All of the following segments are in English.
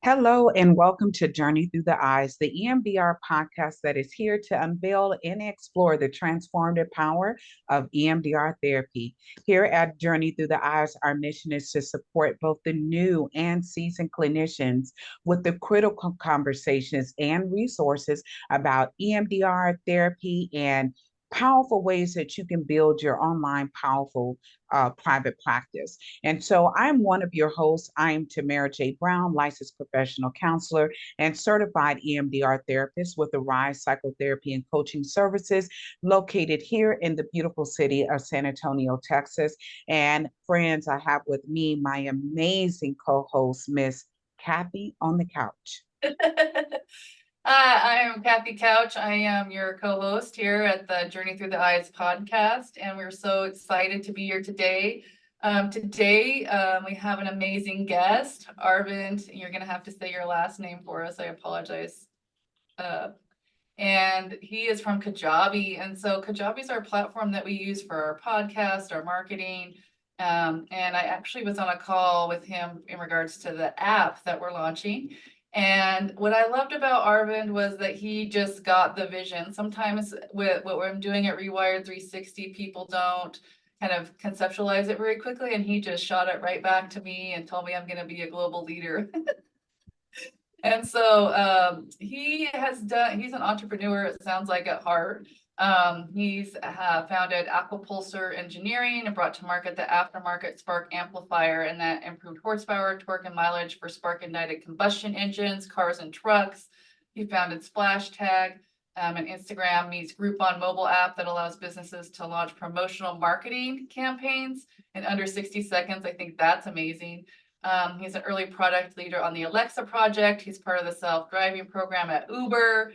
Hello and welcome to Journey Through the Eyes, the EMDR podcast that is here to unveil and explore the transformative power of EMDR therapy. Here at Journey Through the Eyes, our mission is to support both the new and seasoned clinicians with the critical conversations and resources about EMDR therapy and powerful ways that you can build your online powerful private practice. And so I'm one of your hosts. I am Tamera J. Brown, licensed professional counselor and certified EMDR therapist with Arise Psychotherapy and Coaching Services located here in the beautiful city of San Antonio, Texas. And friends, I have with me my amazing co-host, Miss Kathy on the couch. I am Kathy Couch. I am your co-host here at the Journey Through the Eyes podcast, and we're so excited to be here today. We have an amazing guest, Arvind. You're going to have to say your last name for us. I apologize. And he is from Kajabi. And so Kajabi is our platform that we use for our podcast, our marketing. And I actually was on a call with him in regards to the app that we're launching. And what I loved about Arvind was that he just got the vision. Sometimes with what I'm doing at Rewired 360, people don't kind of conceptualize it very quickly. And he just shot it right back to me and told me I'm going to be a global leader. And so he's an entrepreneur, it sounds like, at heart. He's founded Aquapulsar Engineering and brought to market the aftermarket spark amplifier, and that improved horsepower, torque, and mileage for spark-ignited combustion engines, cars, and trucks. He founded Splash Tag, an Instagram meets Groupon mobile app that allows businesses to launch promotional marketing campaigns in under 60 seconds. I think that's amazing. He's an early product leader on the Alexa project. He's part of the self-driving program at Uber,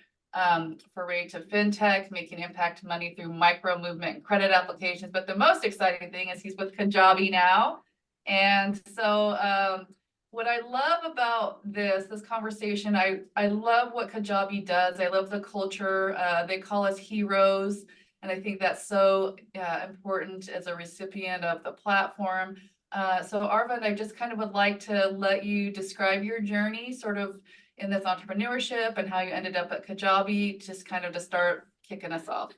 foray to fintech, making impact money through micro movement and credit applications. But the most exciting thing is he's with Kajabi now. And so what I love about this conversation, I love what Kajabi does. I love the culture. They call us heroes. And I think that's so important as a recipient of the platform. So Arvind, I just kind of would like to let you describe your journey sort of in this entrepreneurship and how you ended up at Kajabi, just kind of to start kicking us off.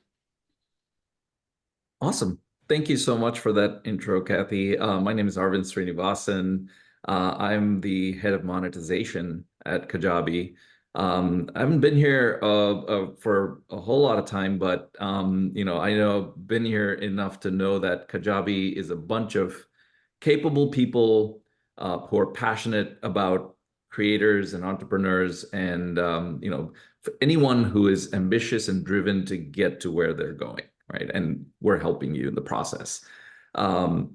Awesome. Thank you so much for that intro, Kathy. My name is Arvind Srinivasan. I'm the head of monetization at Kajabi. I haven't been here for a whole lot of time, but I've been here enough to know that Kajabi is a bunch of capable people who are passionate about creators and entrepreneurs, and for anyone who is ambitious and driven to get to where they're going, right? And we're helping you in the process. Prior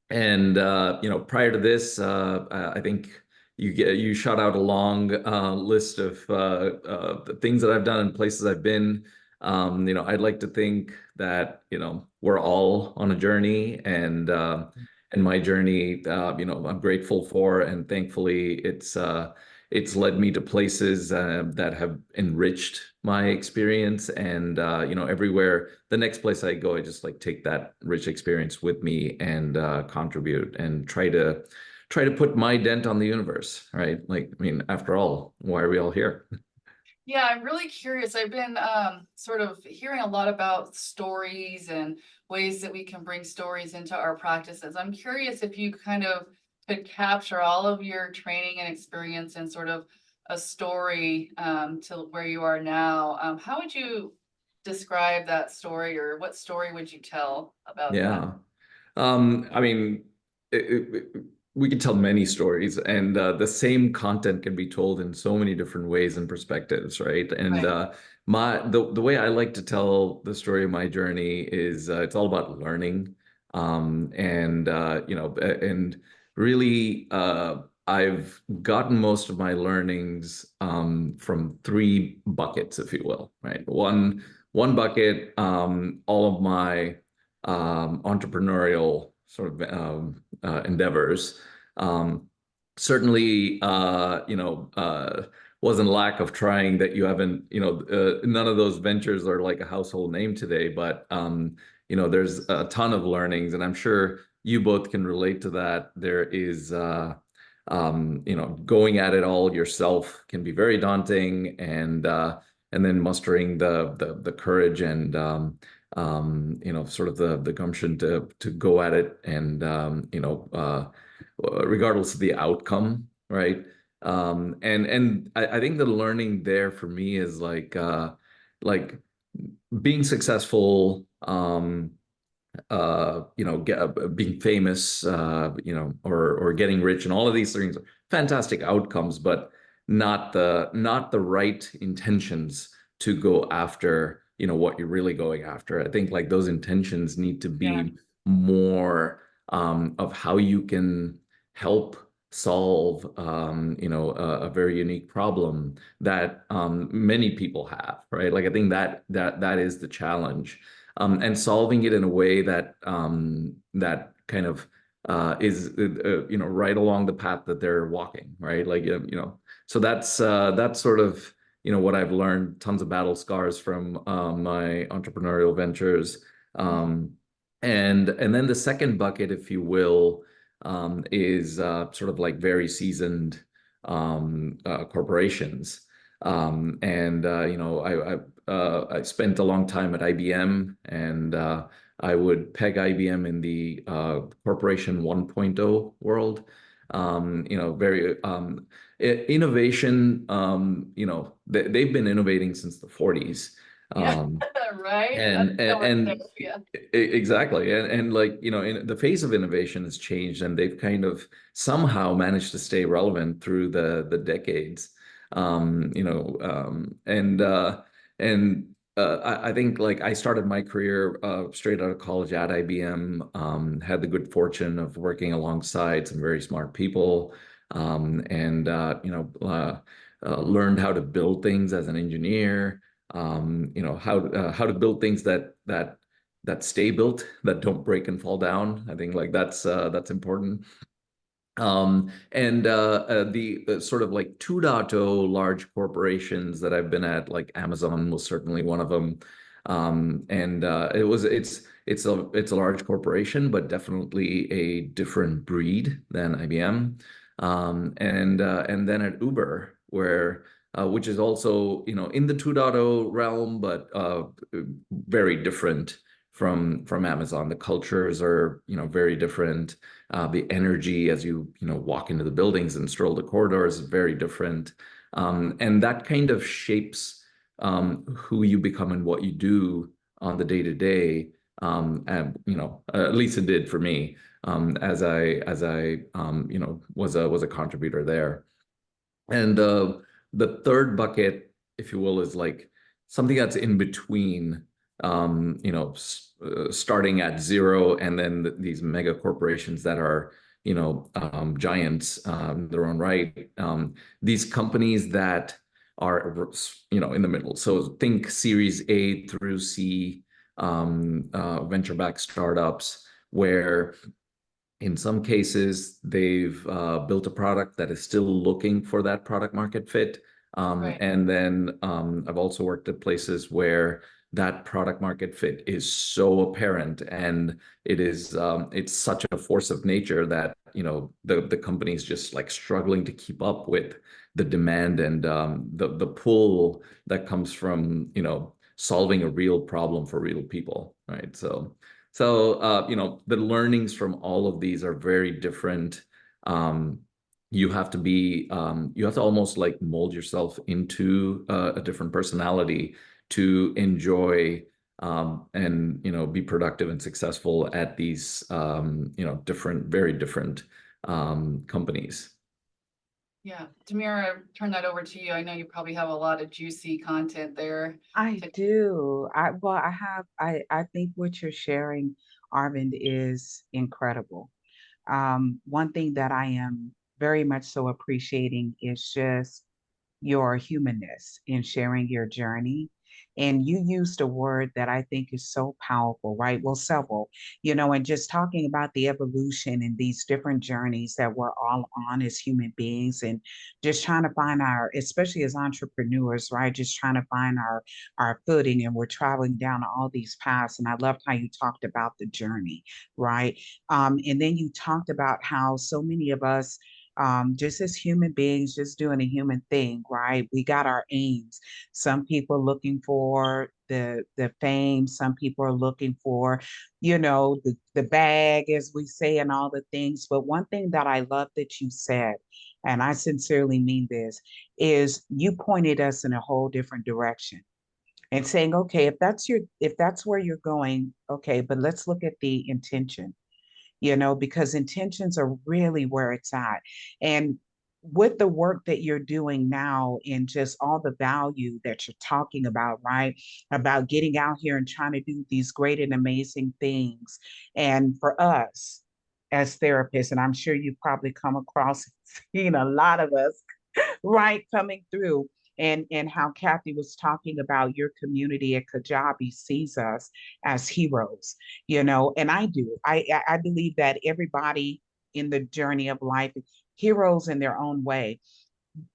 to this, I think you shot out a long list of the things that I've done and places I've been. I'd like to think that we're all on a journey, and my journey, I'm grateful for, and thankfully it's led me to places that have enriched my experience. And everywhere, the next place I go, I just take that rich experience with me and contribute and try to put my dent on the universe, right? After all, why are we all here? Yeah, I'm really curious. I've been sort of hearing a lot about stories and ways that we can bring stories into our practices. I'm curious if you kind of could capture all of your training and experience in sort of a story to where you are now. How would you describe that story, or what story would you tell about that? We could tell many stories, and the same content can be told in so many different ways and perspectives, right? And Right. The way I like to tell the story of my journey is it's all about learning, and really I've gotten most of my learnings from three buckets, if you will, right? One bucket, all of my entrepreneurial sort of endeavors. Certainly, wasn't lack of trying that you haven't, none of those ventures are like a household name today, but, there's a ton of learnings, and I'm sure you both can relate to that. There is going at it all yourself can be very daunting, and then mustering the courage and sort of the gumption to go at it, and regardless of the outcome, right? And I think the learning there for me is like being successful, being famous, or getting rich, and all of these things are fantastic outcomes, but not the right intentions to go after, what you're really going after. I think like those intentions need to Yeah. be more of how you can help solve, a very unique problem that many people have, right? Like I think that is the challenge, and solving it in a way that kind of is right along the path that they're walking, right? Like so that's sort of what I've learned. Tons of battle scars from my entrepreneurial ventures, and then the second bucket, if you will, is sort of like very seasoned corporations. And I spent a long time at IBM, and I would peg IBM in the Corporation 1.0 world. Very innovation. They've been innovating since the 40s. Yeah, right. And exactly, and like in the face of innovation has changed, and they've kind of somehow managed to stay relevant through the decades. I think like I started my career straight out of college at IBM. Had the good fortune of working alongside some very smart people, and learned how to build things as an engineer. How to build things that stay built, that don't break and fall down. I think like that's important. And the sort of like 2.0 large corporations that I've been at, like Amazon was certainly one of them. And it's a large corporation, but definitely a different breed than IBM. And then at Uber, where which is also in the 2.0 realm, but very different from Amazon. The cultures are very different. The energy as you walk into the buildings and stroll the corridors is very different, and that kind of shapes who you become and what you do on the day to day. And at least it did for me, as I was a contributor there. And the third bucket, if you will, is like something that's in between, starting at zero, and then these mega corporations that are, giants in their own right. These companies that are, in the middle. So think Series A through C, venture-backed startups, where in some cases, they've built a product that is still looking for that product market fit. Right. And then I've also worked at places where that product market fit is so apparent, and it's such a force of nature that the company is just like struggling to keep up with the demand and the pull that comes from solving a real problem for real people, right? So the learnings from all of these are very different. You have to almost like mold yourself into a different personality to enjoy and be productive and successful at these very different companies. Yeah, Tamera, turn that over to you. I know you probably have a lot of juicy content there. I do. I think what you're sharing, Arvind, is incredible. One thing that I am very much so appreciating is just your humanness in sharing your journey. And you used a word that I think is so powerful, right? Well, several, and just talking about the evolution and these different journeys that we're all on as human beings, and just trying to find especially as entrepreneurs, right? Just trying to find our footing, and we're traveling down all these paths. And I loved how you talked about the journey, right? And then you talked about how so many of us just as human beings, just doing a human thing, right? We got our aims. Some people looking for the fame, some people are looking for, the bag, as we say, and all the things. But one thing that I love that you said, and I sincerely mean this, is you pointed us in a whole different direction and saying, okay, if that's where you're going, okay, but let's look at the intention, because intentions are really where it's at. And with the work that you're doing now and just all the value that you're talking about, right? About getting out here and trying to do these great and amazing things. And for us as therapists, and I'm sure you've probably come across, seen a lot of us, right, coming through. And how Kathy was talking about your community at Kajabi sees us as heroes, and I do. I believe that everybody in the journey of life, heroes in their own way.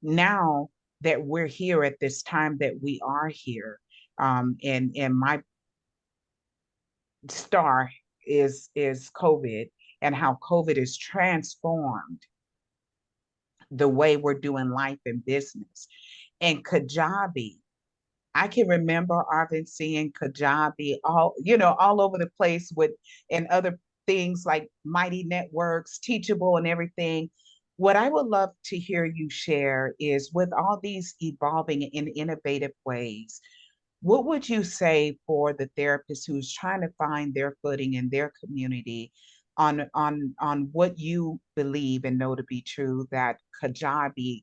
Now that we're here at this time that we are here, and my star is COVID, and how COVID has transformed the way we're doing life and business. And Kajabi, I can remember Arvind seeing Kajabi all over the place with and other things like Mighty Networks, Teachable, and everything. What I would love to hear you share is with all these evolving in innovative ways, what would you say for the therapist who's trying to find their footing in their community on what you believe and know to be true that Kajabi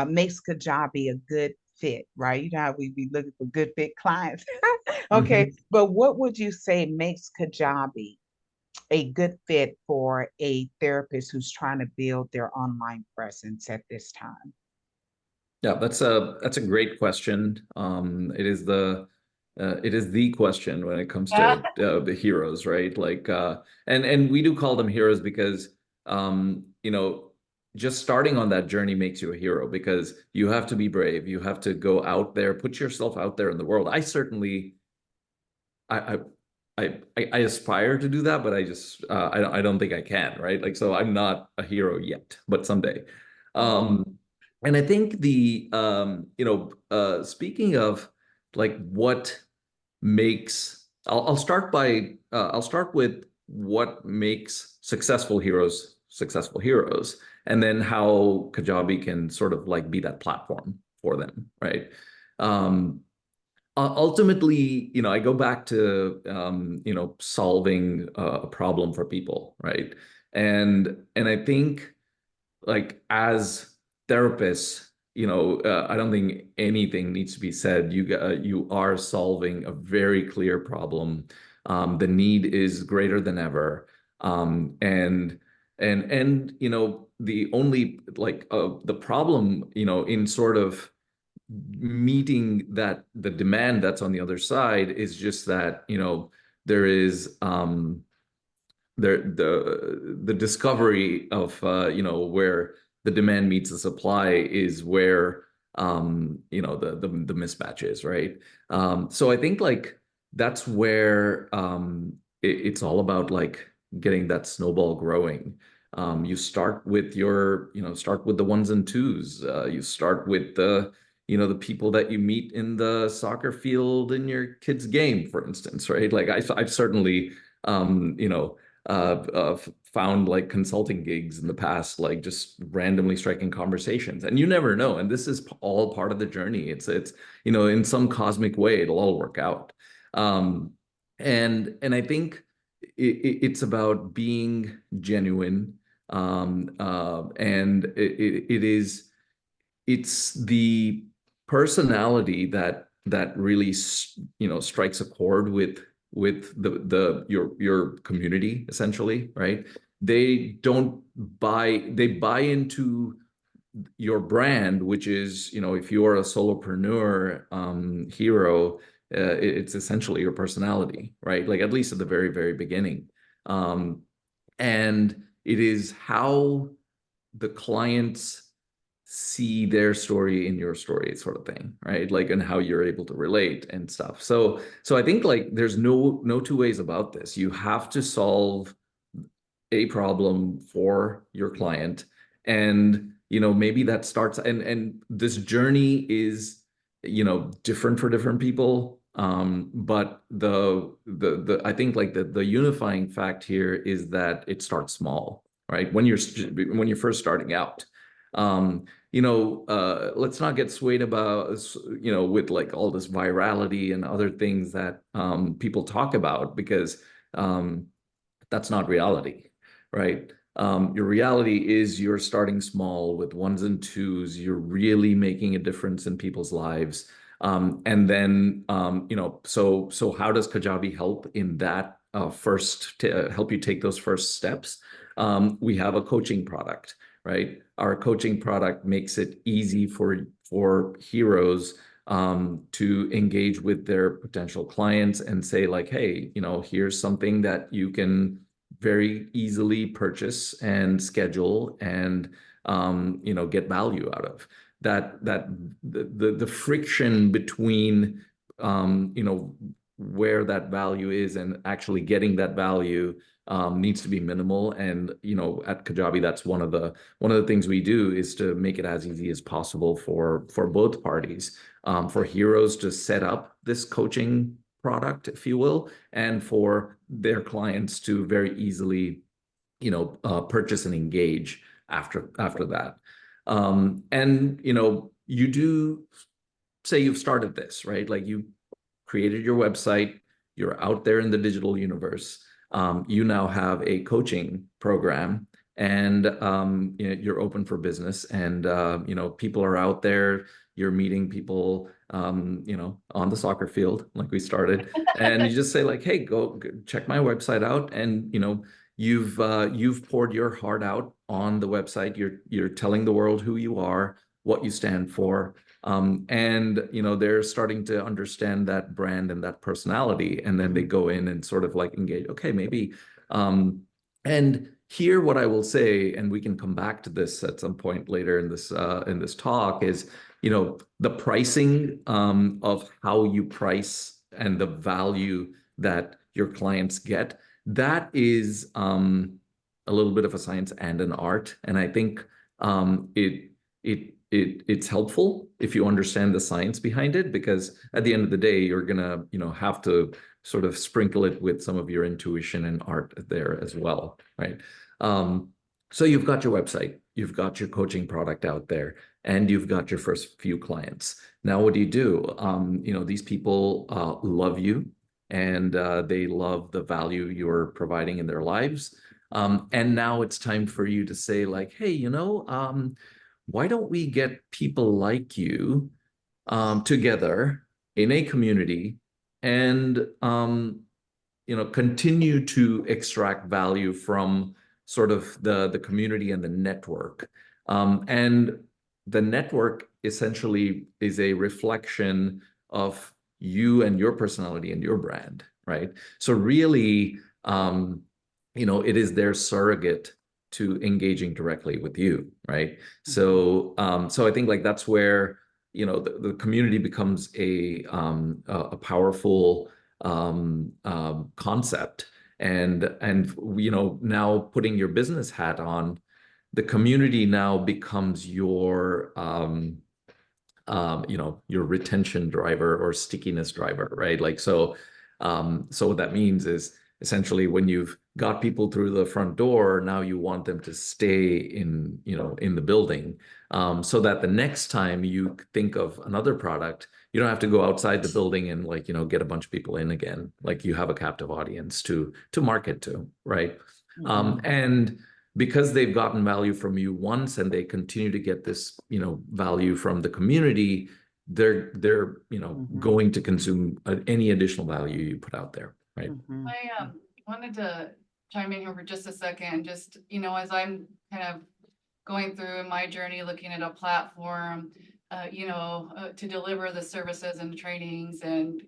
makes Kajabi a good fit, right? You know how we be looking for good fit clients. Okay, Mhm. but what would you say makes Kajabi a good fit for a therapist who's trying to build their online presence at this time? Yeah, that's a great question. It is the question when it comes to the heroes, right? Like and we do call them heroes because you know, just starting on that journey makes you a hero because you have to be brave. You have to go out there, put yourself out there in the world. I certainly I I aspire to do that, but I just I don't think I can, right? Like so I'm not a hero yet, but someday. And I think the speaking of like what makes I'll start with what makes successful heroes, and then how Kajabi can sort of like be that platform for them, right? Um, Ultimately, I go back to solving a problem for people, right? And I think like as therapists, I don't think anything needs to be said. You are solving a very clear problem. The need is greater than ever, and the only like the problem in sort of meeting that the demand that's on the other side is just that there is the discovery of where the demand meets the supply is where the mismatch is, right? So I think like that's where it's all about like getting that snowball growing. You start with start with the ones and twos. You start with the people that you meet in the soccer field in your kid's game, for instance, right? Like I've certainly found like consulting gigs in the past, like just randomly striking conversations, and you never know. And this is all part of the journey. It's in some cosmic way, it'll all work out. Um, and I think it's about being genuine, and it's the personality that really strikes a chord with the your community essentially, right? They buy into your brand, which is if you're a solopreneur hero, it's essentially your personality, right? Like at least at the very very beginning, um, and it is how the clients see their story in your story sort of thing, right? Like and how you're able to relate and stuff. So I think like there's no two ways about this. You have to solve a problem for your client, And, maybe that starts, and this journey is, different for different people. But I think like the unifying fact here is that it starts small, right? When you're first starting out. Let's not get swayed about, with like all this virality and other things that people talk about, because that's not reality, right? Your reality is you're starting small with ones and twos. You're really making a difference in people's lives. And then, so how does Kajabi help in that first, to help you take those first steps? We have a coaching product, right? Our coaching product makes it easy for heroes to engage with their potential clients and say like, hey, here's something that you can very easily purchase and schedule and get value out of. The friction between where that value is and actually getting that value needs to be minimal. And at Kajabi, that's one of the things we do, is to make it as easy as possible for both parties, for heroes to set up this coaching product, if you will, and for their clients to very easily purchase and engage after that. And you do say you've started this, right? Like, you created your website, you're out there in the digital universe. You now have a coaching program, and you're open for business, and people are out there. You're meeting people on the soccer field, like we started, and you just say like, hey, go check my website out. And you've poured your heart out on the website. You're telling the world who you are, what you stand for. And they're starting to understand that brand and that personality, and then they go in and sort of like engage. Okay, maybe. And here, what I will say, and we can come back to this at some point later in this talk, is the pricing of how you price and the value that your clients get. That is a little bit of a science and an art, and I think it's helpful if you understand the science behind it, because at the end of the day, you're gonna have to sort of sprinkle it with some of your intuition and art there as well, right? So you've got your website, you've got your coaching product out there, and you've got your first few clients. Now, what do? These people love you, and they love the value you're providing in their lives. And now it's time for you to say like, hey, why don't we get people like you together in a community and continue to extract value from sort of the community and the network. And the network essentially is a reflection of you and your personality and your brand, right? So really, it is their surrogate to engaging directly with you, right? So I think like that's where the community becomes a powerful concept. And now putting your business hat on, the community now becomes your your retention driver or stickiness driver, right? Like, so what that means is essentially when you've got people through the front door, now you want them to stay in the building, so that the next time you think of another product, you don't have to go outside the building and like get a bunch of people in again. Like, you have a captive audience to market to, right? And because they've gotten value from you once and they continue to get this value from the community, they're going to consume any additional value you put out there, right? I wanted to chime in here for just a second. Just, as I'm kind of going through my journey, looking at a platform, to deliver the services and trainings and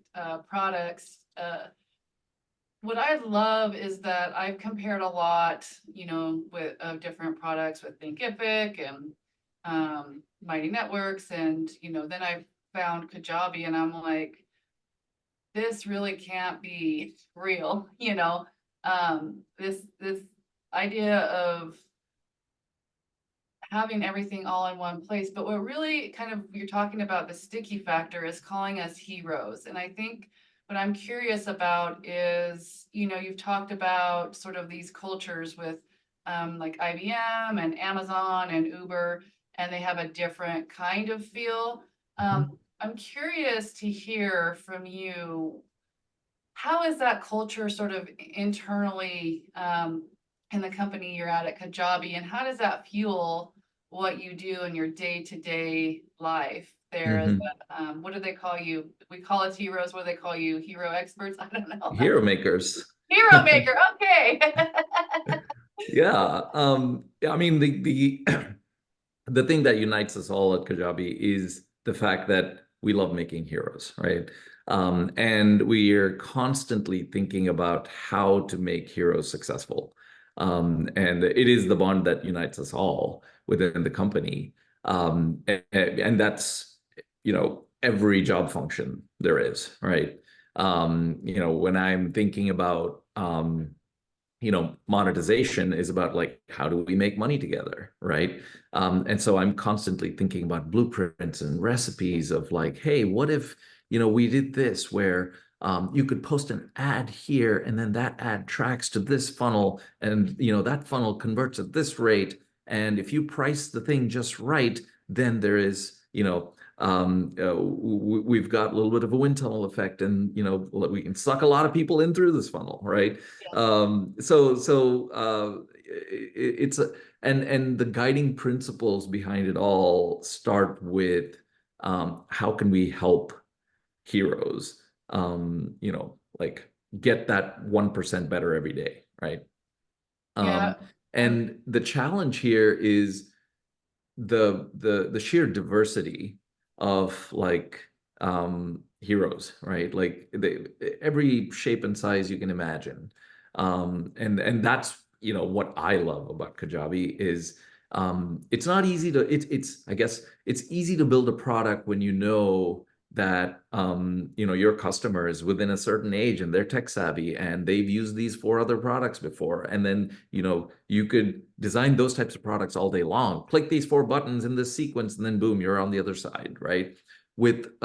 products. What I love is that I've compared a lot, of different products with Thinkific and Mighty Networks, and then I found Kajabi, and I'm like, this really can't be real, this idea of having everything all in one place. But what really kind of you're talking about the sticky factor is calling us heroes. And I think what I'm curious about is, you've talked about sort of these cultures with like IBM and Amazon and Uber, and they have a different kind of feel. I'm curious to hear from you, how is that culture sort of internally in the company you're at Kajabi, and how does that fuel what you do in your day-to-day life there? As what do they call you? We call us heroes. What do they call you? Hero experts? I don't know. Hero makers. Hero maker. Okay. Yeah. I mean, the thing that unites us all at Kajabi is the fact that we love making heroes, right? And we are constantly thinking about how to make heroes successful. And it is the bond that unites us all within the company. And that's, every job function there is, right? When I'm thinking about, monetization is about like, how do we make money together, right? And so I'm constantly thinking about blueprints and recipes of like, hey, what if, we did this where you could post an ad here and then that ad tracks to this funnel and, that funnel converts at this rate. And if you price the thing just right, then there is, we've got a little bit of a wind tunnel effect and, we can suck a lot of people in through this funnel, right? It's and the guiding principles behind it all start with how can we help heroes, like get that 1% better every day, right? And the challenge here is the sheer diversity of like heroes, right? Like every shape and size you can imagine. And that's, what I love about Kajabi is it's not easy to, I guess it's easy to build a product when you know that your customer is within a certain age and they're tech savvy and they've used these 4 other products before. And then, you could design those types of products all day long. Click these 4 buttons in this sequence, and then boom, you're on the other side, right? With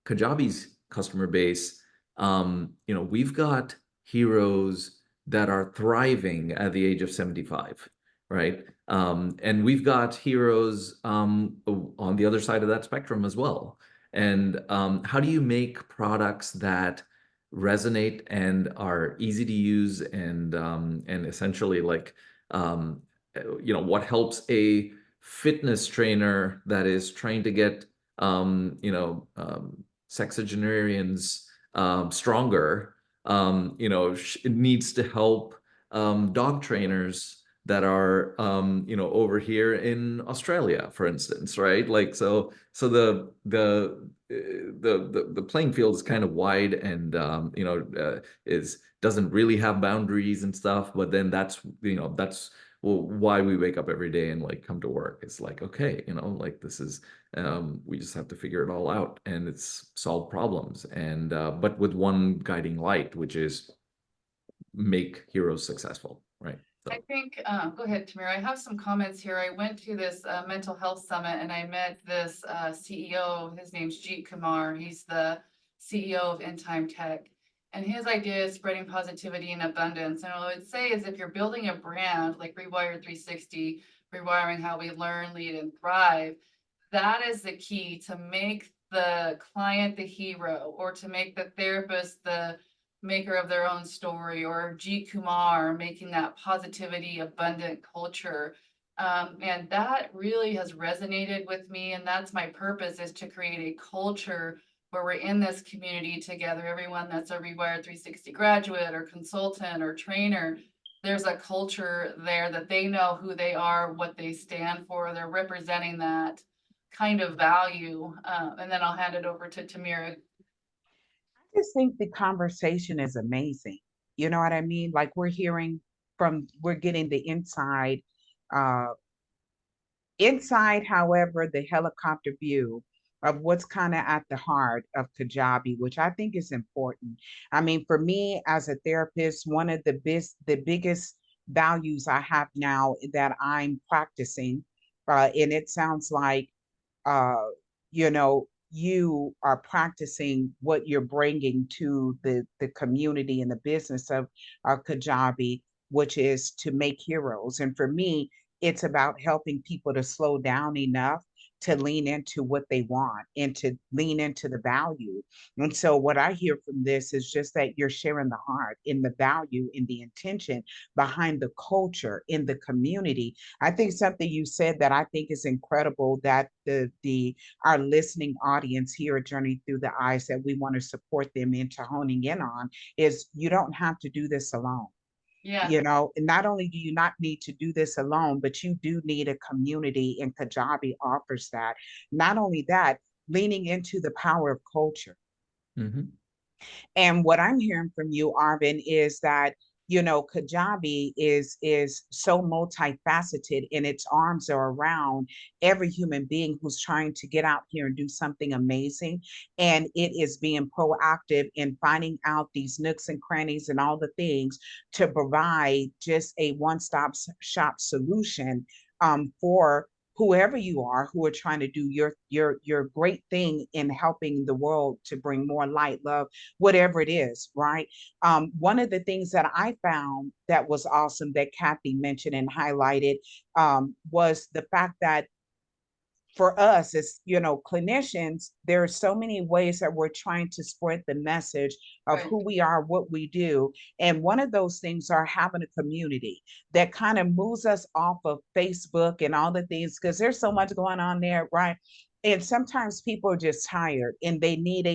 Kajabi's customer base, we've got heroes that are thriving at the age of 75, right? And we've got heroes on the other side of that spectrum as well. And how do you make products that resonate and are easy to use and essentially like, what helps a fitness trainer that is trying to get, sexagenarians stronger, it needs to help dog trainers that are over here in Australia, for instance, right? Like so the playing field is kind of wide and doesn't really have boundaries and stuff, but then that's why we wake up every day and like come to work. It's like, okay, like this is we just have to figure it all out and it's solve problems and but with one guiding light, which is make heroes successful, right? So. I think, go ahead, Tamera. I have some comments here. I went to this mental health summit and I met this CEO. His name's Jeet Kumar. He's the CEO of End Time Tech. And his idea is spreading positivity and abundance. And what I would say is if you're building a brand like Rewired 360, rewiring how we learn, lead, and thrive, that is the key to make the client the hero or to make the therapist the maker of their own story, or Jeet Kumar making that positivity, abundant culture. And that really has resonated with me. And that's my purpose, is to create a culture where we're in this community together. Everyone that's a Rewired 360 graduate or consultant or trainer, there's a culture there that they know who they are, what they stand for. They're representing that kind of value. And then I'll hand it over to Tamera. I just think the conversation is amazing. You know what I mean? Like we're getting the uh, however, the helicopter view of what's kind of at the heart of Kajabi, which I think is important. I mean, for me as a therapist, one of the biggest values I have now that I'm practicing. And it sounds like, uh, you are practicing what you're bringing to the community and the business of Kajabi, which is to make heroes. And for me, it's about helping people to slow down enough to lean into what they want and to lean into the value. And so what I hear from this is just that you're sharing the heart in the value, in the intention behind the culture in the community. I think something you said that I think is incredible, that the our listening audience here at Journey Through the Eyes, that we want to support them into honing in on, is you don't have to do this alone. Yeah. And not only do you not need to do this alone, but you do need a community, and Kajabi offers that. Not only that, leaning into the power of culture. Mhm. And what I'm hearing from you, Arvind, is that Kajabi is so multifaceted, and its arms are around every human being who's trying to get out here and do something amazing. And it is being proactive in finding out these nooks and crannies and all the things to provide just a one-stop shop solution for whoever you are who are trying to do your great thing in helping the world to bring more light, love, whatever it is, right? One of the things that I found that was awesome that Kathy mentioned and highlighted was the fact that for us as clinicians, there are so many ways that we're trying to spread the message of Right. who we are, what we do. And one of those things are having a community that kind of moves us off of Facebook and all the things, because there's so much going on there, right? And sometimes people are just tired and they need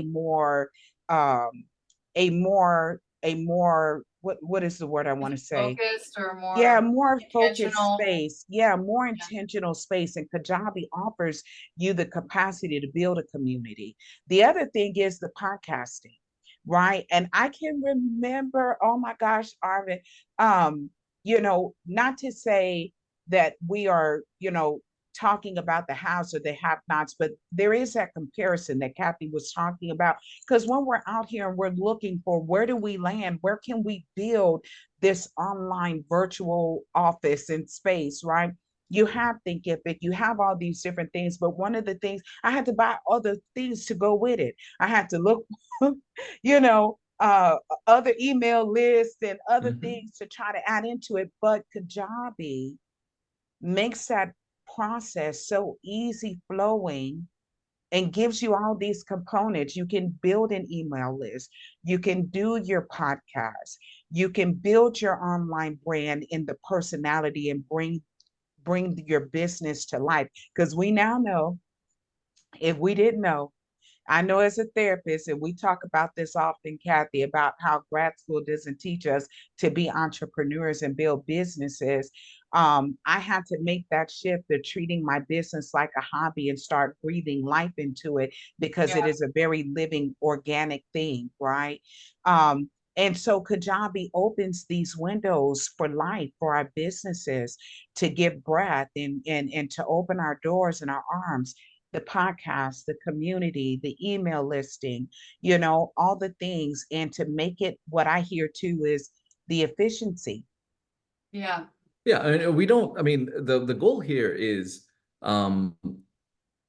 um a more what is the word I want to say? Focused or Yeah, more more focused intentional. space. Yeah, more Yeah. intentional space. And Kajabi offers you the capacity to build a community. The other thing is the podcasting, right? And I can remember, oh my gosh, Arvin, not to say that we are, talking about the haves or the have-nots, but there is that comparison that Kathy was talking about. Because when we're out here and we're looking for where do we land, where can we build this online virtual office and space, right? You have Thinkific, you have all these different things, but one of the things I had to buy other things to go with it. I had to look, you know, other email lists and other Mhm. things to try to add into it. But Kajabi makes that process so easy flowing and gives you all these components. You can build an email list, you can do your podcast, you can build your online brand in the personality and bring your business to life. Because we now know, if we didn't know, I know as a therapist, and we talk about this often, Kathy, about how grad school doesn't teach us to be entrepreneurs and build businesses. I had to make that shift of treating my business like a hobby and start breathing life into it, because it Yeah. is a very living, organic thing, right? And so Kajabi opens these windows for life for our businesses to give breath and to open our doors and our arms, the podcast, the community, the email listing, all the things, and to make it what I hear too is the efficiency. Yeah. Yeah, I mean, we don't, I mean, the goal here is um,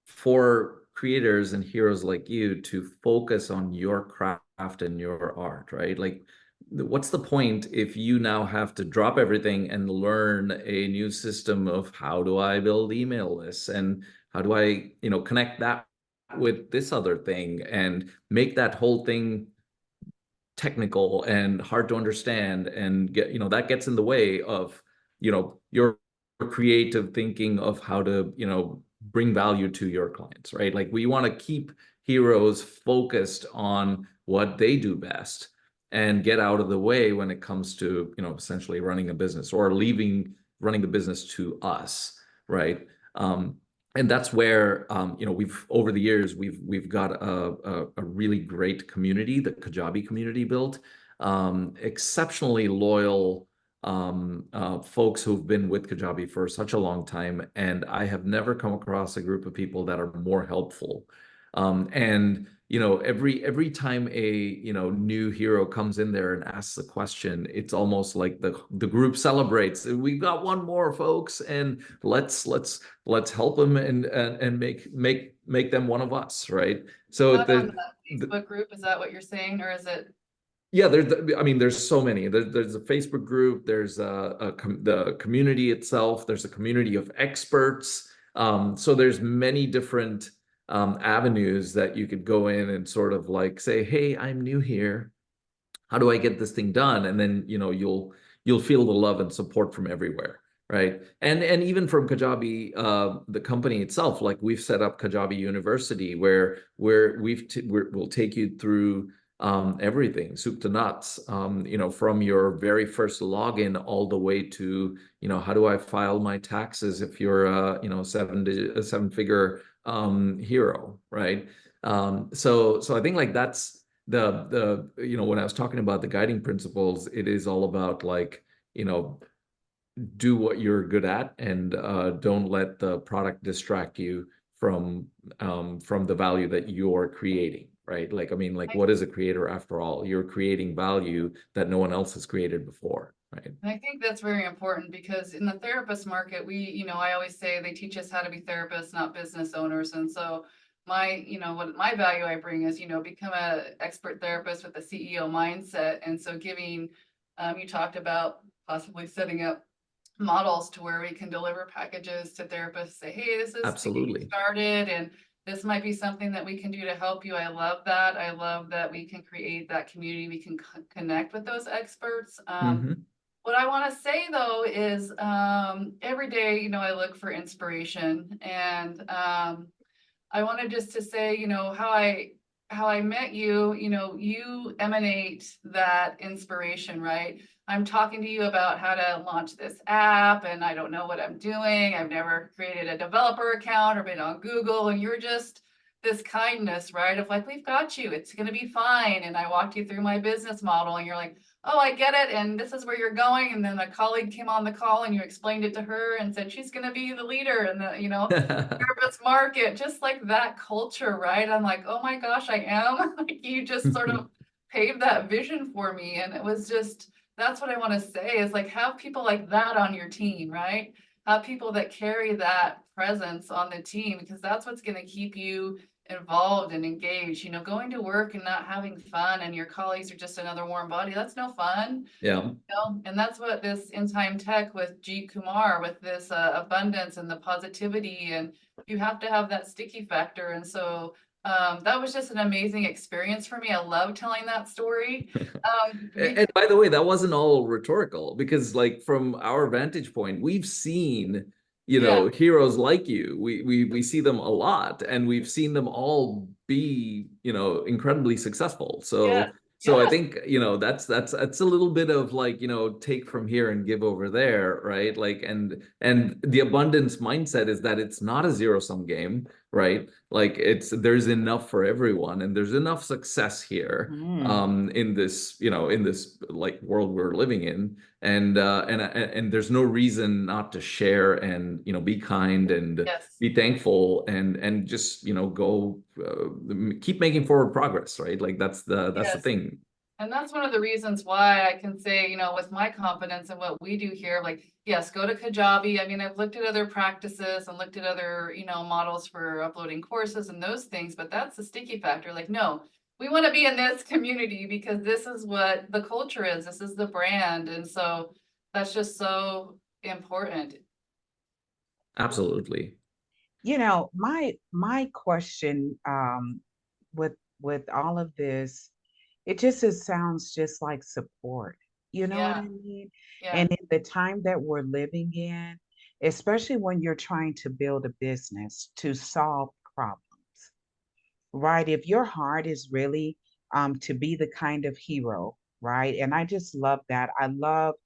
for creators and heroes like you to focus on your craft and your art, right? Like, what's the point if you now have to drop everything and learn a new system of how do I build email lists and how do I, connect that with this other thing and make that whole thing technical and hard to understand and that gets in the way of your creative thinking of how to bring value to your clients, right? Like, we want to keep heroes focused on what they do best and get out of the way when it comes to essentially running a business or leaving running the business to us, right? And that's where we've over the years we've got a really great community, the Kajabi community built, exceptionally loyal folks who've been with Kajabi for such a long time, and I have never come across a group of people that are more helpful. And every time a new hero comes in there and asks a question, it's almost like the group celebrates. We've got one more, folks, and let's help them and make them one of us, right? So Not on the Facebook group, is that what you're saying, or is it? yeah, there's so many. There's a Facebook group, there's the community itself, there's a community of experts. So there's many different avenues that you could go in and sort of like say, hey, I'm new here. How do I get this thing done? And then, you'll feel the love and support from everywhere, right? And even from Kajabi, the company itself, like we've set up Kajabi University where we'll take you through everything, soup to nuts, from your very first login all the way to, how do I file my taxes if you're a seven-figure hero, right? So I think like that's the when I was talking about the guiding principles, it is all about like, do what you're good at and don't let the product distract you from the value that you're creating, right? Like, I mean, like, what is a creator after all? You're creating value that no one else has created before, right? And I think that's very important because in the therapist market, I always say they teach us how to be therapists, not business owners. And so what my value I bring is, become an expert therapist with a CEO mindset. And so you talked about possibly setting up models to where we can deliver packages to therapists, say, hey, this is Absolutely started and this might be something that we can do to help you. I love that. I love that we can create that community. We can connect with those experts. What I want to say though is every day, I look for inspiration, and I wanted just to say, how I met you, you emanate that inspiration, right? I'm talking to you about how to launch this app and I don't know what I'm doing. I've never created a developer account or been on Google, and you're just this kindness, right? Of like, we've got you, it's going to be fine. And I walked you through my business model and you're like, oh, I get it. And this is where you're going. And then a colleague came on the call and you explained it to her and said, she's going to be the leader in the, therapist market, just like that culture, right? I'm like, oh my gosh, I am. Like, you just sort of paved that vision for me. And it was just, that's what I want to say is like, have people like that on your team, right? Have people that carry that presence on the team, because that's what's going to keep you involved and engaged. Going to work and not having fun and your colleagues are just another warm body, that's no fun. Yeah. And that's what this In Time Tech with G Kumar, with this abundance and the positivity, and you have to have that sticky factor. And so that was just an amazing experience for me. I love telling that story. And by the way, that wasn't all rhetorical, because like from our vantage point, we've seen heroes like you. We see them a lot, and we've seen them all be incredibly successful. So I think that's a little bit of like take from here and give over there, right? Like and the abundance mindset is that it's not a zero-sum game, right? Like there's enough for everyone, and there's enough success here in this like world we're living in, and there's no reason not to share and be kind and be thankful and just go keep making forward progress, right? Like that's the thing. And that's one of the reasons why I can say, with my confidence in what we do here, like, yes, go to Kajabi. I mean, I've looked at other practices and looked at other, models for uploading courses and those things, but that's the sticky factor. Like, no, we want to be in this community because this is what the culture is. This is the brand. And so that's just so important. Absolutely. My question with all of this, it sounds just like support. You know what I mean? Yeah. And in the time that we're living in, especially when you're trying to build a business to solve problems, right? If your heart is really to be the kind of hero, right? And I just love that. I love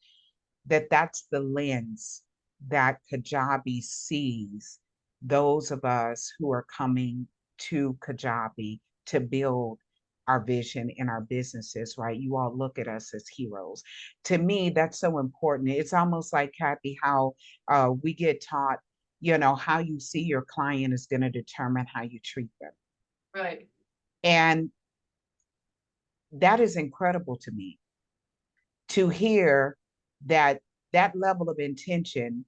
that that's the lens that Kajabi sees those of us who are coming to Kajabi to build our vision in our businesses, right? You all look at us as heroes. To me, that's so important. It's almost like, Kathy, how we get taught, how you see your client is going to determine how you treat them. Right. And that is incredible to me, to hear that that level of intention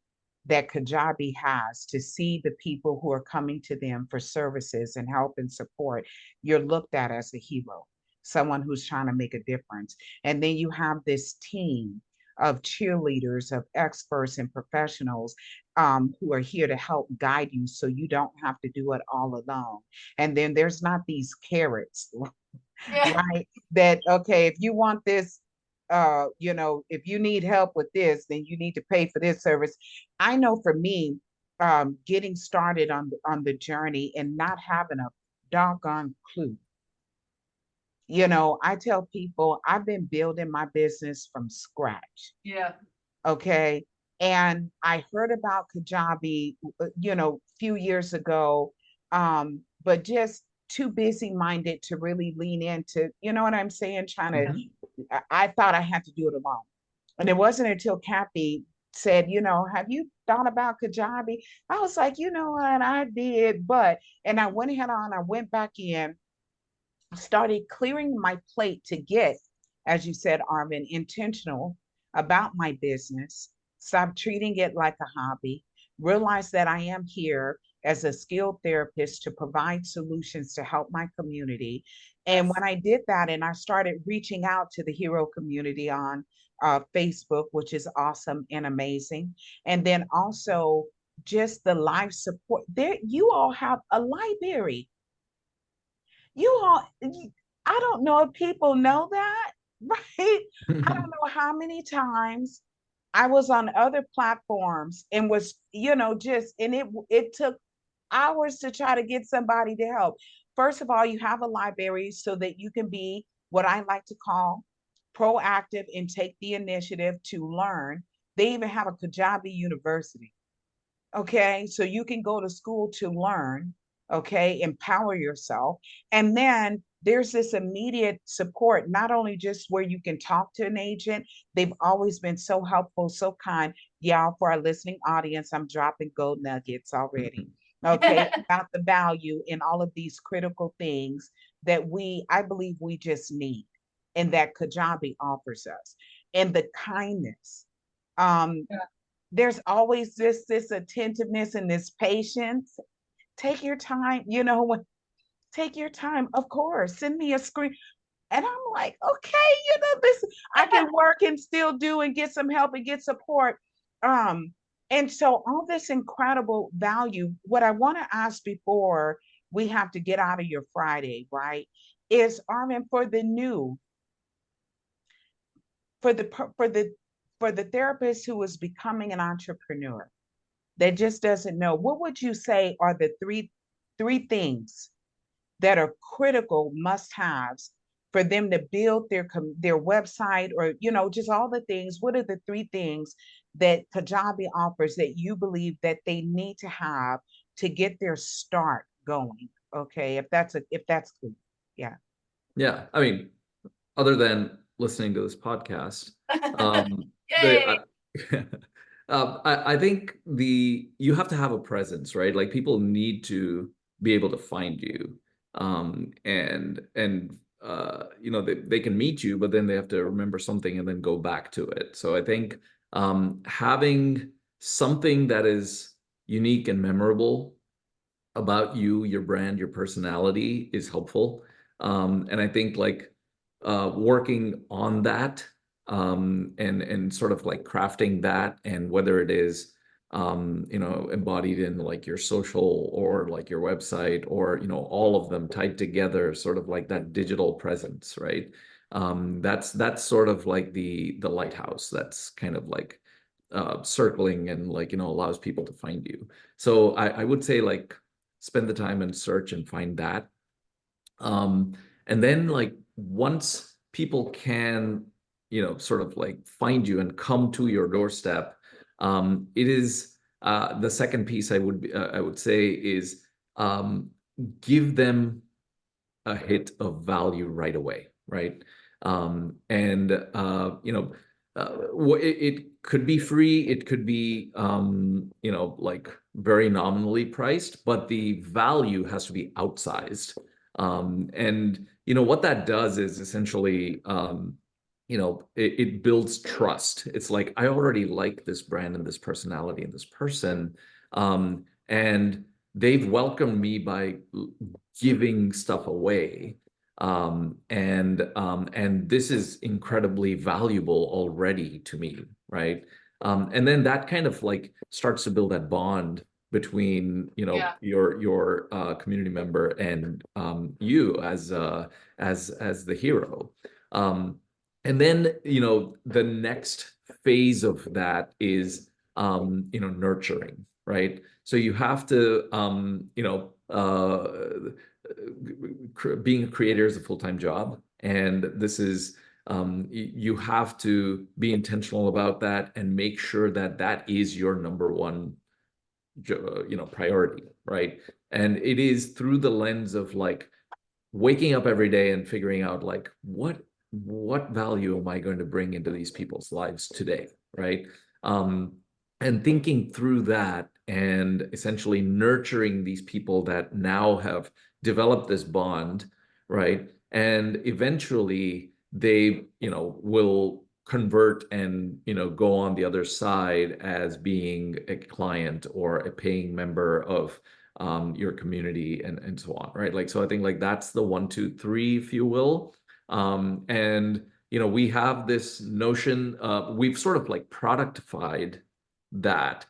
that Kajabi has to see the people who are coming to them for services and help and support. You're looked at as a hero, someone who's trying to make a difference. And then you have this team of cheerleaders, of experts and professionals who are here to help guide you so you don't have to do it all alone. And then there's not these carrots, Yeah. right? That, okay, if you want this, if you need help with this, then you need to pay for this service. I know for me, getting started on the journey and not having a doggone clue. I tell people I've been building my business from scratch. Yeah. Okay. And I heard about Kajabi, few years ago, but just too busy minded to really lean into, you know what I'm saying? Trying to, Mhm. I thought I had to do it alone. And it wasn't until Kathy said, have you thought about Kajabi? I was like, you know what, I did, and I went ahead on, I went back in, started clearing my plate to get, as you said, Arvind, intentional about my business, stop treating it like a hobby, realize that I am here as a skilled therapist to provide solutions to help my community. And Yes. when I did that and I started reaching out to the hero community on Facebook, which is awesome and amazing. And then also just the live support there, you all have a library. You all, I don't know if people know that, right? I don't know how many times I was on other platforms and was, and it took hours to try to get somebody to help. First of all, you have a library so that you can be what I like to call proactive and take the initiative to learn. They even have a Kajabi University. Okay. So you can go to school to learn, okay, empower yourself. And then there's this immediate support, not only just where you can talk to an agent, they've always been so helpful, so kind. Y'all, for our listening audience, I'm dropping gold nuggets already. Okay. About the value in all of these critical things that I believe we just need and that Kajabi offers us, and the kindness. Um, Yeah. there's always this attentiveness and this patience. Take your time, take your time. Of course, send me a screen. And I'm like, okay, this I can work and still do and get some help and get support. Um, and so all this incredible value, what I want to ask before we have to get out of your Friday, right? Is Armin, for the new, for the for the therapist who is becoming an entrepreneur, that just doesn't know, what would you say are the three things that are critical must-haves for them to build their website, or just all the things? What are the three things that Kajabi offers that you believe that they need to have to get their start going? Okay, if that's clear. Yeah. Yeah, I mean, other than listening to this podcast, Yay. I think you have to have a presence, right? Like people need to be able to find you, and they can meet you, but then they have to remember something and then go back to it. So I think having something that is unique and memorable about you, your brand, your personality is helpful. And I think like working on that, and sort of like crafting that, and whether it is embodied in like your social or like your website, or all of them tied together, sort of like that digital presence, right? That's sort of like the lighthouse that's kind of like circling and like allows people to find you. So I would say like spend the time and search and find that. Um, and then like once people can, sort of like find you and come to your doorstep, it is the second piece I would say is give them a hit of value right away, right? And it could be free, it could be like very nominally priced, but the value has to be outsized. And what that does is essentially it builds trust. It's like, I already like this brand and this personality and this person, and they've welcomed me by giving stuff away. And this is incredibly valuable already to me, right? And then that kind of like starts to build that bond between your community member and you as the hero. And then the next phase of that is nurturing, right? So you have to being a creator is a full-time job, and this is you have to be intentional about that and make sure that that is your number one priority, right? And it is through the lens of like waking up every day and figuring out like what value am I going to bring into these people's lives today, right? And thinking through that and essentially nurturing these people that now have developed this bond, right? And eventually they will convert and go on the other side as being a client or a paying member of your community and so on, right? Like, so I think like that's the 1, 2, 3, if you will. And we have this notion, we've sort of like productized that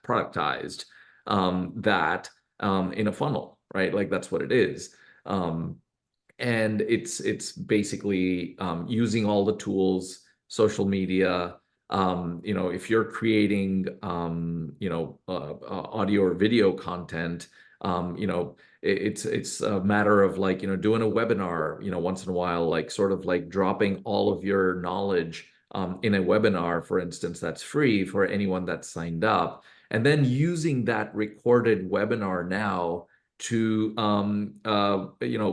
in a funnel, right? Like that's what it is. And it's basically using all the tools, social media. If you're creating audio or video content, it's a matter of like doing a webinar once in a while, like sort of like dropping all of your knowledge in a webinar, for instance, that's free for anyone that's signed up, and then using that recorded webinar now to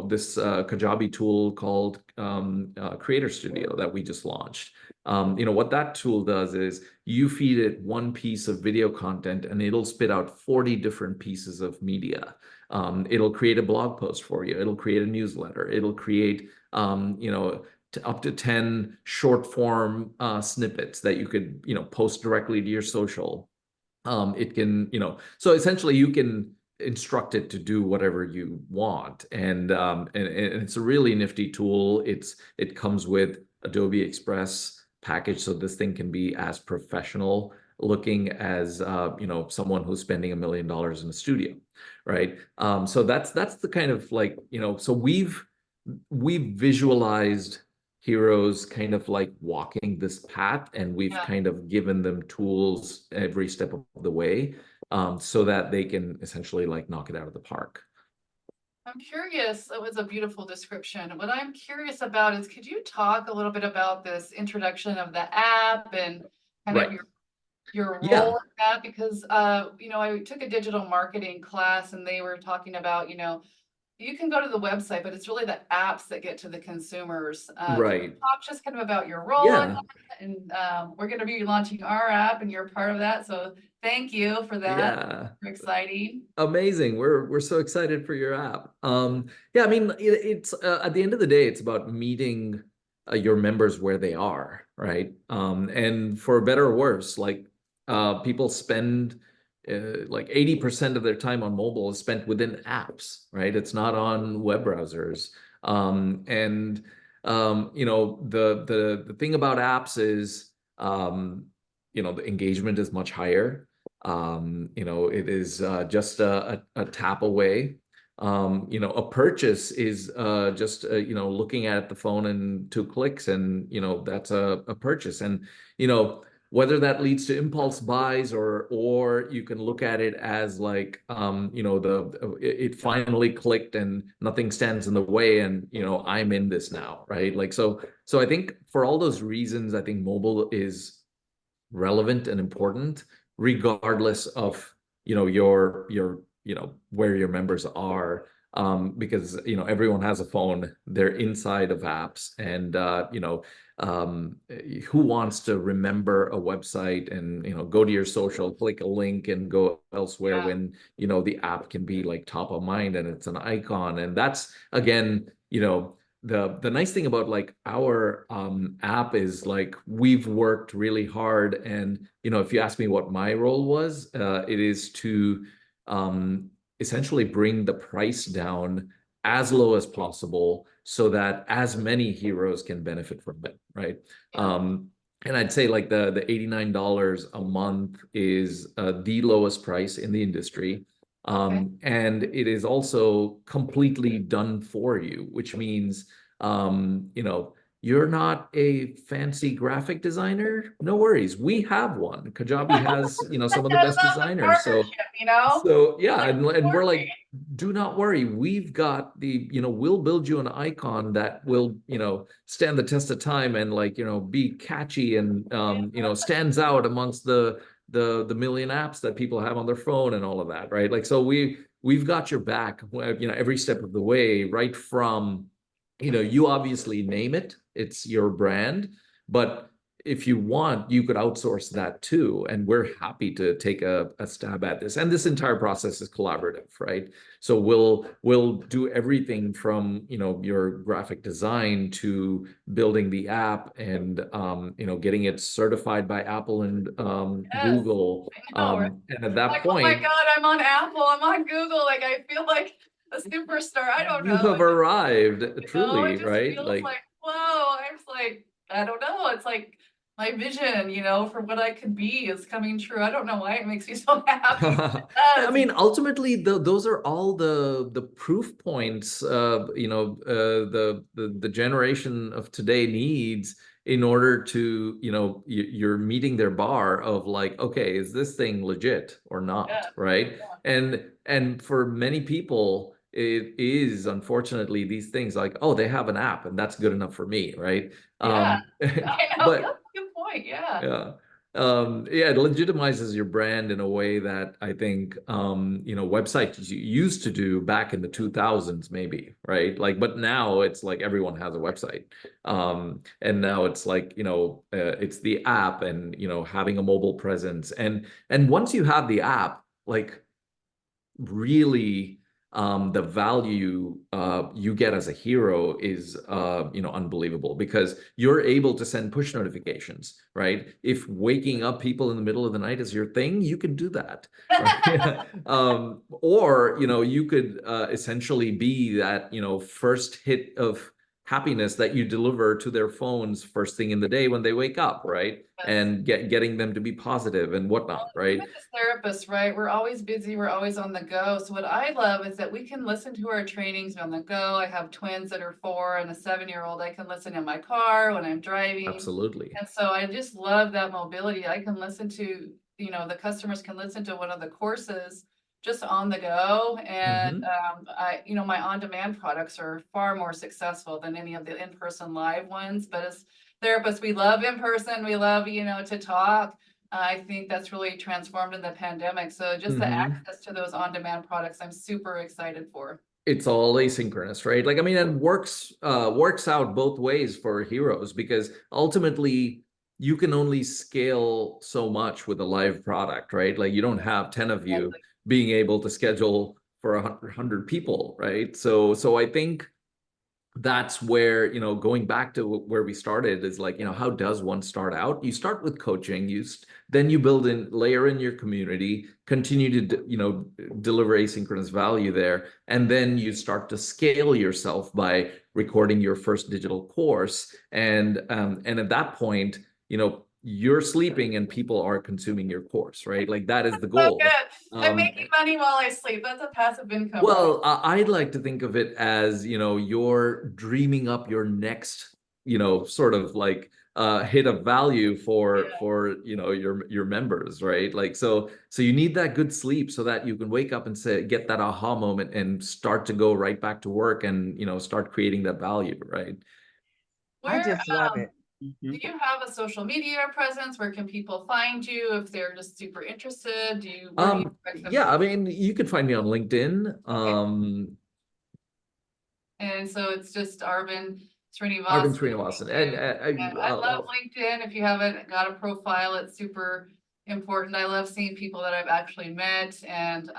this Kajabi tool called Creator Studio that we just launched. What that tool does is you feed it one piece of video content and it'll spit out 40 different pieces of media. It'll create a blog post for you. It'll create a newsletter. It'll create up to 10 short form snippets that you could post directly to your social. It can so essentially you can instruct it to do whatever you want, and it's a really nifty tool. It comes with Adobe Express package, so this thing can be as professional looking as someone who's spending $1 million in a studio, right? So that's the kind of like so we've visualized heroes kind of like walking this path, and we've kind of given them tools every step of the way, so that they can essentially like knock it out of the park. I'm curious, that was a beautiful description. What I'm curious about is, could you talk a little bit about this introduction of the app and kind of your role in that? Because I took a digital marketing class and they were talking about, you can go to the website, but it's really the apps that get to the consumers. Can you talk just kind of about your role in that? And we're going to be launching our app and you're part of that. So thank you for that. Very exciting. Amazing. We're so excited for your app. I mean, it's at the end of the day, it's about meeting your members where they are, right? And for better or worse, like people spend like 80% of their time on mobile is spent within apps, right? It's not on web browsers. The thing about apps is, the engagement is much higher. It is just a tap away. A purchase is just looking at the phone and 2 clicks, and that's a purchase. And whether that leads to impulse buys or you can look at it as like it finally clicked and nothing stands in the way, and I'm in this now, right? Like so I think for all those reasons, I think mobile is relevant and important regardless of your where your members are, because everyone has a phone, they're inside of apps, and who wants to remember a website and, go to your social, click a link and go elsewhere Yeah. when, the app can be like top of mind and it's an icon. And that's, again, the nice thing about like our app is like we've worked really hard. And, if you ask me what my role was, it is to essentially bring the price down as low as possible so that as many heroes can benefit from it, right? Yeah. And I'd say like the $89 a month is the lowest price in the industry. Okay. And it is also completely done for you, which means, you're not a fancy graphic designer. No worries. We have one. Kajabi has, some of the I best love the designers. partnership. So yeah, Like, and we're working. like, do not worry. We've got we'll build you an icon that will, stand the test of time and like, be catchy and, stands out amongst the million apps that people have on their phone and all of that, right? Like, so we've got your back, every step of the way, right from, you obviously name it, it's your brand, but if you want, you could outsource that too. And we're happy to take a stab at this. And this entire process is collaborative, right? So we'll do everything from, your graphic design to building the app and, getting it certified by Apple and Yes, Google. I know. And at that Like, oh my point, God, I'm on Apple, I'm on Google. Like, I feel like a superstar. I don't you know. have arrived, It truly, just right? feels Like, like, whoa, I was like, I don't know. It's like my vision, for what I could be is coming true. I don't know why it makes me so happy. It I does. mean, ultimately, those are all the proof points, the generation of today needs in order to, you're meeting their bar of like, okay, is this thing legit or not, Yeah, right? yeah, And for many people, it is unfortunately these things like, oh, they have an app and that's good enough for me, right? yeah. I know. That's But a good point. Yeah. yeah. Yeah, it legitimizes your brand in a way that I think, websites used to do back in the 2000s, maybe, right? Like, but now it's like everyone has a website. And now it's like, it's the app and, having a mobile presence. And once you have the app, like really the value you get as a hero is unbelievable because you're able to send push notifications, right? If waking up people in the middle of the night is your thing, you can do that, right? Or you could essentially be that first hit of happiness that you deliver to their phones first thing in the day when they wake up, right? Yes. And getting them to be positive and whatnot, right? Even as therapists, right? We're always busy, we're always on the go. So what I love is that we can listen to our trainings on the go. I have twins that are 4 and a 7-year-old. I can listen in my car when I'm driving. Absolutely. And so I just love that mobility. I can listen to, the customers can listen to one of the courses just on the go. And Hmm. my on-demand products are far more successful than any of the in-person live ones. But as therapists, we love in person, we love, to talk. I think that's really transformed in the pandemic. So just the Hmm. access to those on-demand products, I'm super excited for. It's all asynchronous, right? Like, I mean, and works out both ways for heroes because ultimately you can only scale so much with a live product, right? Like you don't have 10 of you Exactly. being able to schedule for 100 people, right? So I think that's where, going back to where we started is like, how does one start out? You start with coaching, then you build in, layer in your community, continue to, deliver asynchronous value there. And then you start to scale yourself by recording your first digital course. And at that point, you're sleeping and people are consuming your course, right? Like that is the So goal. good. I'm making money while I sleep. That's a passive income, right? Well, I'd like to think of it as, you're dreaming up your next, sort of like hit of value for Yeah. your members, right? Like so you need that good sleep so that you can wake up and get that aha moment and start to go right back to work and start creating that value, right? I Where just love it. do Mhm. you have a social media presence? Where can people find you if they're just super interested? Where do you expect them Yeah, to? I mean, you could find me on LinkedIn. Okay. And so it's just Arvind Arvind Srinivasan. Srinivasan. And I love LinkedIn. If you haven't got a profile, it's super important. I love seeing people that I've actually met, and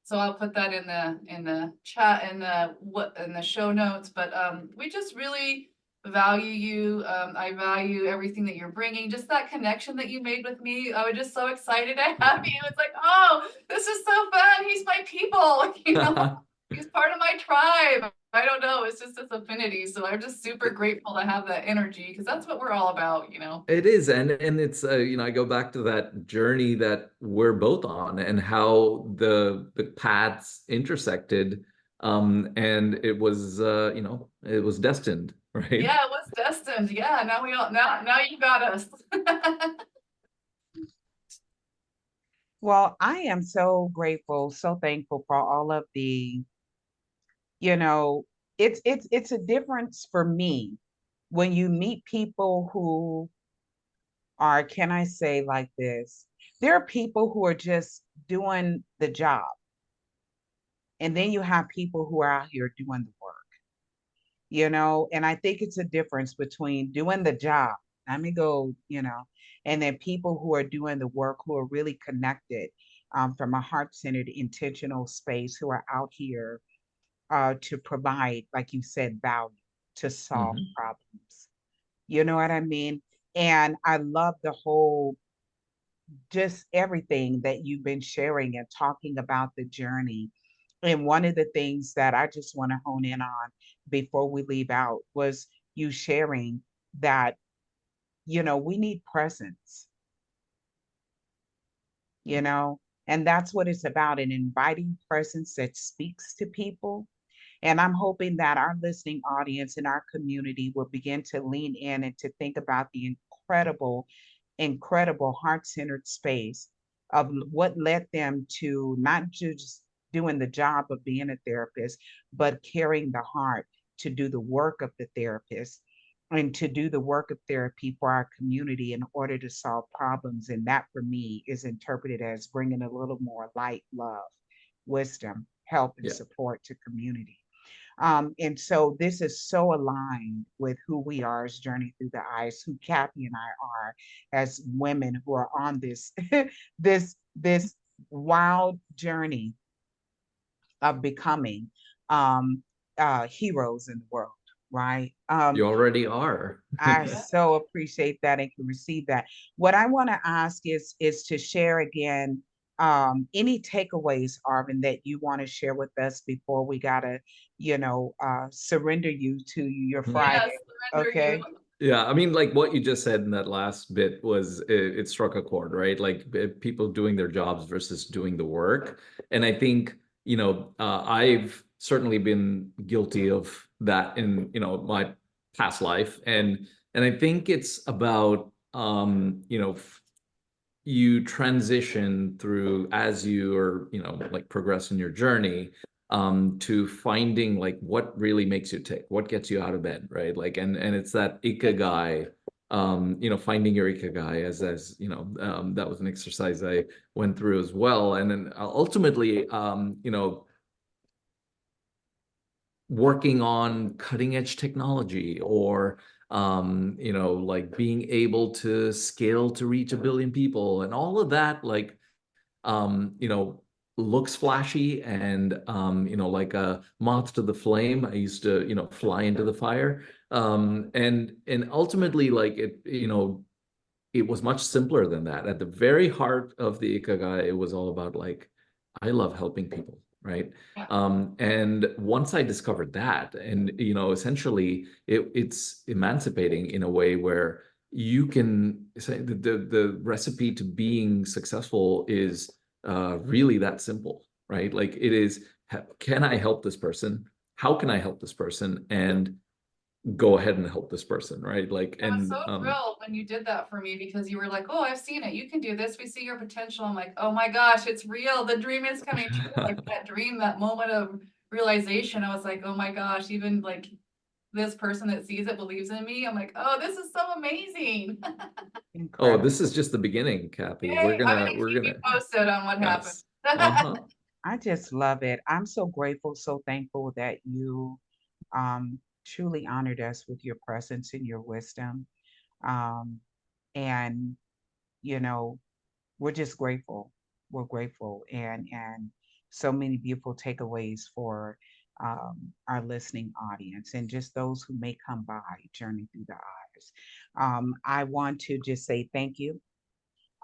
so I'll put that in the chat in the show notes. But we just really value you. I value everything that you're bringing. Just that connection that you made with me. I was just so excited to have you. It's like, oh, this is so fun. He's my people. You know, he's part of my tribe. I don't know. It's just this affinity. So I'm just super grateful to have that energy, because that's what we're all about, you know. It is, and it's you know, I go back to that journey that we're both on, and how the paths intersected, and it was you know, it was destined, right? Yeah, it was destined. Yeah, now you got us. Well, I am so grateful, so thankful for all of the, you know, it's a difference for me when you meet people who are, can I say like this? There are people who are just doing the job, and then you have people who are out here doing the work, and I think it's a difference between doing the job. Let me go, and then people who are doing the work, who are really connected from a heart-centered, intentional space, who are out here to provide, like you said, value, to solve Mhm. problems. You know what I mean? And I love the whole, just everything that you've been sharing and talking about the journey. And one of the things that I just want to hone in on before we leave out was you sharing that, we need presence, you know, and that's what it's about, an inviting presence that speaks to people. And I'm hoping that our listening audience and our community will begin to lean in and to think about the incredible, incredible heart centered space of what led them to not just doing the job of being a therapist, but carrying the heart to do the work of the therapist and to do the work of therapy for our community in order to solve problems. And that for me is interpreted as bringing a little more light, love, wisdom, help, and Yeah. support to community. And so this is so aligned with who we are as Journey Through the Eyes, who Kathy and I are as women who are on this this wild journey of becoming um, heroes in the world, right? You already are. I Yeah. so appreciate that and can receive that. What I want to ask is to share again any takeaways, Arvin, that you want to share with us before we gotta, surrender you to your Yes, Friday. surrender you. Okay. Yeah, I mean, like what you just said in that last bit was it struck a chord, right? Like people doing their jobs versus doing the work. And I think, I've certainly been guilty of that in, my past life. And I think it's about, you transition through as you are, like progress in your journey, to finding like what really makes you tick, what gets you out of bed, right? Like, and it's that ikigai, finding your ikigai, that was an exercise I went through as well. And then ultimately, working on cutting edge technology, or like being able to scale to reach 1 billion people, and all of that, like, um, you know, looks flashy, and like a moth to the flame. I used to, fly into the fire. And ultimately, like it was much simpler than that. At the very heart of the Ikigai, it was all about like, I love helping people, right? Yeah. And once I discovered that, and essentially it's emancipating in a way where you can say the recipe to being successful is really that simple, right? Like it is, can I help this person? How can I help this person? And go ahead and help this person, right? Like, I was and so thrilled when you did that for me, because you were like, oh, I've seen it. You can do this. We see your potential. I'm like, oh my gosh, it's real. The dream is coming true. Like that dream, that moment of realization. I was like, oh my gosh, even like this person that sees it believes in me. I'm like, oh, this is so amazing. Oh, Incredible. this is just the beginning, Kathy. We're Yay. I'm gonna, gonna we're keep you gonna, posted on what happens. yes. Uh-huh. I just love it. I'm so grateful, so thankful that you um truly honored us with your presence and your wisdom. Um, and, you know, we're just grateful. We're grateful, and so many beautiful takeaways for our listening audience and just those who may come by Journey Through the Eyes. I want to just say thank you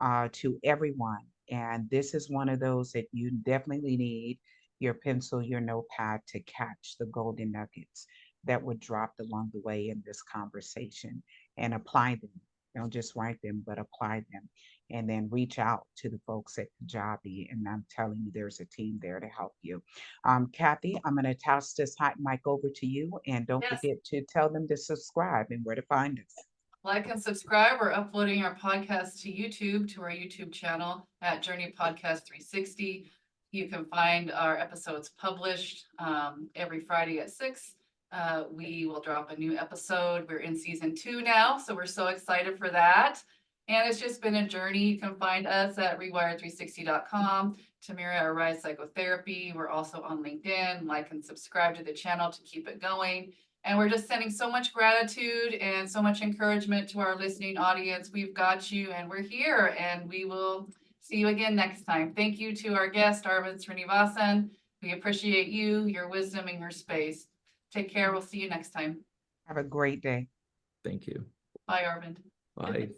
to everyone. And this is one of those that you definitely need your pencil, your notepad to catch the golden nuggets that were dropped along the way in this conversation and apply them. Don't just write them, but apply them. And then reach out to the folks at Kajabi. And I'm telling you, there's a team there to help you. Kathy, I'm going to toss this hot mic over to you. And don't Yes. forget to tell them to subscribe and where to find us. Like and subscribe. We're uploading our podcast to YouTube, to our YouTube channel at Journey Podcast 360. You can find our episodes published every Friday at 6. We will drop a new episode. We're in season 2 now, so we're so excited for that. And it's just been a journey. You can find us at rewired360.com. Tamera Arise Psychotherapy. We're also on LinkedIn. Like and subscribe to the channel to keep it going. And we're just sending so much gratitude and so much encouragement to our listening audience. We've got you and we're here, and we will see you again next time. Thank you to our guest, Arvind Srinivasan. We appreciate you, your wisdom, and your space. Take care. We'll see you next time. Have a great day. Thank you. Bye, Arvind. Bye.